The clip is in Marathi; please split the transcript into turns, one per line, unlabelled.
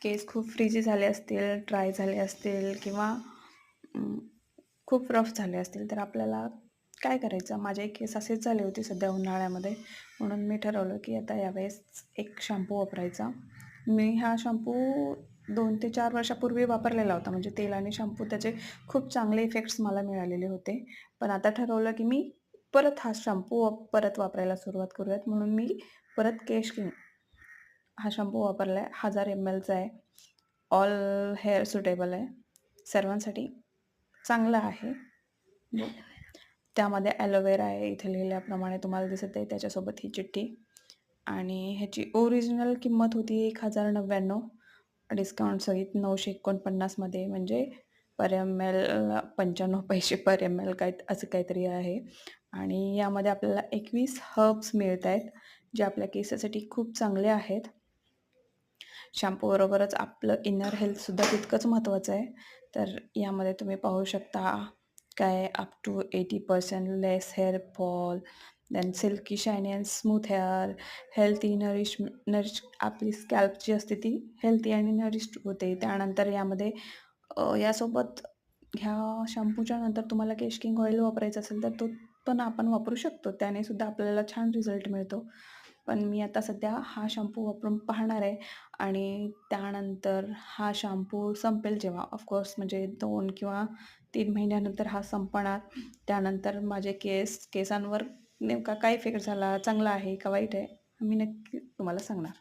केस खूप फ्रीजी झाले असतील, ड्राय झाले असतील किंवा अं, खूप रफ झाले असतील, तर आपल्याला काय करायचं? माझे केस असेच झाले होते सध्या उन्हाळ्यामध्ये, म्हणून मी ठरवलं की आता यावेळेस एक शॅम्पू वापरायचा. मी हा शॅम्पू 2 ते 4 वर्षापूर्वी वापरलेला होता. म्हणजे तेल आणि शॅम्पू त्याचे खूप चांगले इफेक्ट्स मला मिळालेले होते. पण आता ठरवलं की मी परत हा शॅम्पू परत वापरायला सुरुवात करूयात, म्हणून मी परत केश किंग हा शॅम्पू वापरला आहे. 1000 mlचा आहे. ऑल हेअर सुटेबल आहे. सर्वांसाठी चांगला आहे. त्यामध्ये ॲलोवेरा आहे. इथे लिहिल्याप्रमाणे तुम्हाला दिसत आहे. त्याच्यासोबत ही चिठ्ठी आणि ह्याची ओरिजिनल किंमत होती 1099. डिस्काउंटसहित 949 मध्ये म्हणजे पर ml 95 पैसे पर ml काय असं काहीतरी आहे. आणि यामध्ये आपल्याला 21 हर्ब्स मिळत आहेत, जे आपल्या केसासाठी खूप चांगले आहेत. शॅम्पूबरोबरच आपलं इनर हेल्थसुद्धा तितकंच महत्त्वाचं आहे. तर यामध्ये तुम्ही पाहू शकता काय up to 80% less hair fall, then silky shiny and smooth hair, healthy nourish आपली स्कॅल्प जी असते ती हेल्थी आणि नरिश्ड होते. त्यानंतर यामध्ये यासोबत ह्या शॅम्पूच्या नंतर तुम्हाला केश किंग ऑइल वापरायचं असेल तर तो पण आपण वापरू शकतो. त्याने सुद्धा आपल्याला छान रिझल्ट मिळतो. पण मी आता सध्या हा शॅम्पू वापरून पाहणार आहे आणि त्यानंतर हा शॅम्पू संपेल जेव्हा ऑफकोर्स म्हणजे 2 किंवा 3 महिन्यानंतर हा संपणार. त्यानंतर माझे केसांवर नेमका काय इफेक्ट झाला, चांगला आहे का वाईट आहे, मी नक्की तुम्हाला सांगणार.